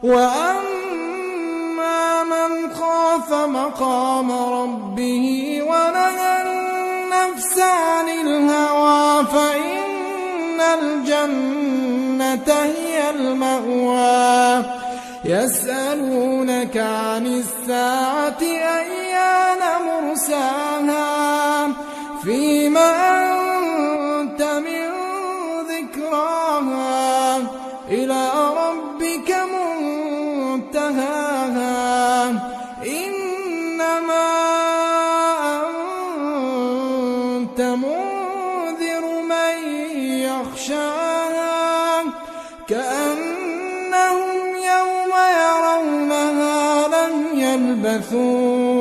وأما من خاف مقام ربه ونهى النفس عن الهوى فإن الجنة هي المأوى يسألونك عن الساعة أيان مرساها فيم أنت من ذكراها إلى ربك منتهاها إنما أنت منذر من يخشاها كأنهم يوم يرونها لم يلبثوا